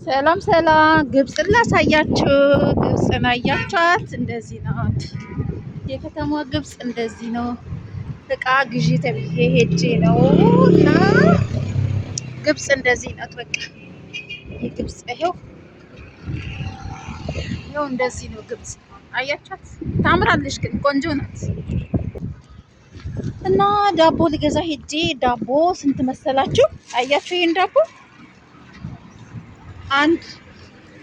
ሰላም ሰላም፣ ግብፅን ላሳያችሁ። ግብፅን አያችኋት? እንደዚህ ናት የከተማዋ ግብፅ፣ እንደዚህ ነው። እቃ ግዢ ተብዬ ሄጄ ነው እና ግብፅ እንደዚህ ናት። በቃ የግብፅ ይኸው እንደዚህ ነው ግብፅ። አያችኋት? ታምራለች፣ ግን ቆንጆ ናት። እና ዳቦ ልገዛ ሄጄ ዳቦ ስንት መሰላችሁ? አያችሁ ይሄን ዳቦ አንድ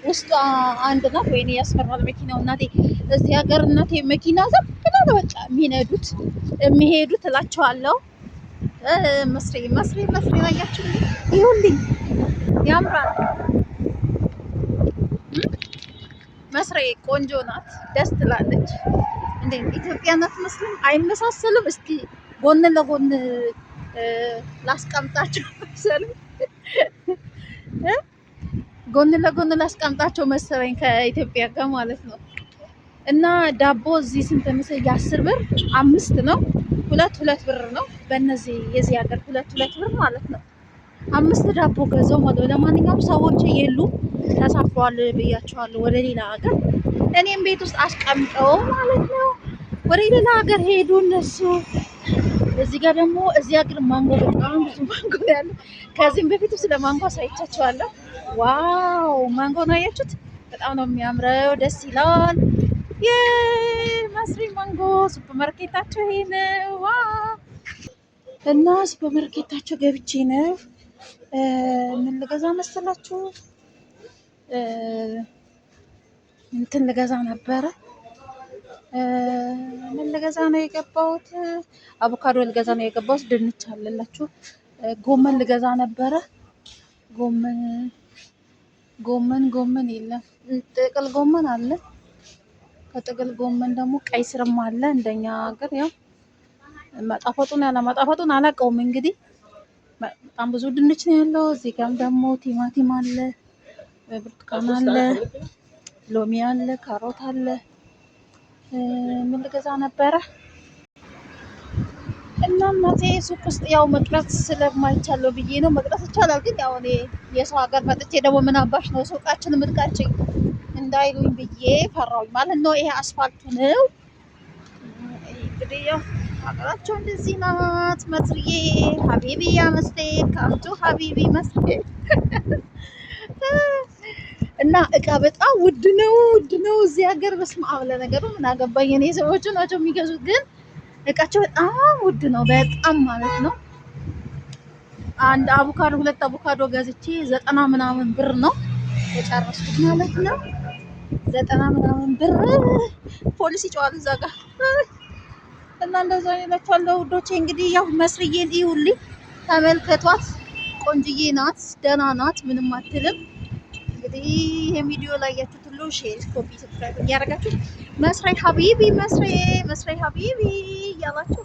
ውስጧ አንድ ናት። ወይኔ ያስፈራል መኪናው እናቴ። እዚህ ሀገር እናቴ መኪና ዝም ብለው ነው በቃ የሚነዱት የሚሄዱት እላቸዋለሁ። መስሬ አያችሁ? ይሁንልኝ፣ ያምራል። መስሬ ቆንጆ ናት፣ ደስ ትላለች። እንዴ ኢትዮጵያ ናት መስልም አይመሳሰልም። እስኪ ጎን ለጎን ላስቀምጣቸው መሰለኝ ጎን ለጎን ላስቀምጣቸው መሰለኝ ከኢትዮጵያ ጋር ማለት ነው። እና ዳቦ እዚህ ስንት ምስል? የ10 ብር 5 ነው። ሁለት ብር ነው በእነዚህ የዚህ ሀገር ሁለት ብር ማለት ነው። 5 ዳቦ ገዛው ማለት ነው። ለማንኛውም ሰዎች የሉ ተሳፍሯል ብያቸዋለሁ ወደ ሌላ ሀገር። እኔም ቤት ውስጥ አስቀምጠው ማለት ነው ወደ ሌላ ሀገር ሄዱ እነሱ። እዚህ ጋር ደግሞ እዚህ ሀገር ማንጎ በጣም ብዙ ማንጎ ያለው። ከዚህም በፊት ስለ ማንጎ አሳይቻችኋለሁ። ዋው ማንጎ ነው አያችሁት? በጣም ነው የሚያምረው፣ ደስ ይላል። የመስሪ ማንጎ ሱፐር ማርኬታቸው ይሄ ነው። እና ሱፐር ማርኬታቸው ገብቼ ነው ምን ልገዛ መሰላችሁ? እንትን ልገዛ ነበረ። ምን ልገዛ ነው የገባሁት? አቮካዶ ልገዛ ነው የገባሁት። ድንች አለላችሁ። ጎመን ልገዛ ነበረ። ጎመን የለም። ጥቅል ጎመን አለ። ከጥቅል ጎመን ደግሞ ቀይ ስርም አለ። እንደኛ ሀገር ያው ማጣፈጡን አላውቀውም። እንግዲህ በጣም ብዙ ድንች ነው ያለው። እዚህ ጋርም ደግሞ ቲማቲም አለ፣ ብርቱካን አለ፣ ሎሚ አለ፣ ካሮት አለ። ምን ልገዛ ነበረ? እና እናቴ ሱቅ ውስጥ ያው መቅረት ስለማይቻለው ብዬ ነው። መቅረት ይቻላል፣ ግን ያው እኔ የሰው ሀገር መጥቼ ደግሞ ምን አባሽ ነው ሱቃችን ምትቃጭኝ እንዳይሉኝ ብዬ ፈራሁኝ ማለት ነው። ይሄ አስፋልቱ ነው እንግዲህ። ያው ሀገራቸው እንደዚህ ናት። መስሪዬ ሀቢቢ ያመስቴ ካምቱ ሀቢቢ መስቴ እና እቃ በጣም ውድ ነው እዚህ ሀገር። በስመ አብ ለነገሩ ምን አገባኝ እኔ፣ ሰዎቹ ናቸው የሚገዙት። ግን እቃቸው በጣም ውድ ነው፣ በጣም ማለት ነው። አንድ አቮካዶ 2 አቮካዶ ገዝቼ 90 ምናምን ብር ነው የጨረስኩት ማለት ነው። 90 ምናምን ብር። ፖሊስ ይጨዋል እዛ ጋር። እና እንደዛ ይላችኋለሁ ውዶቼ። እንግዲህ ያው መስሪዬን ይሁልኝ፣ ተመልከቷት። ቆንጅዬ ናት፣ ደህና ናት፣ ምንም አትልም። እንግዲህ ይሄ ቪዲዮ ላይ ያያችሁት ሁሉ ሼር፣ ኮፒ፣ ሰብስክራይብ እያደረጋችሁ መስሪ ሀቢቢ እያላችሁ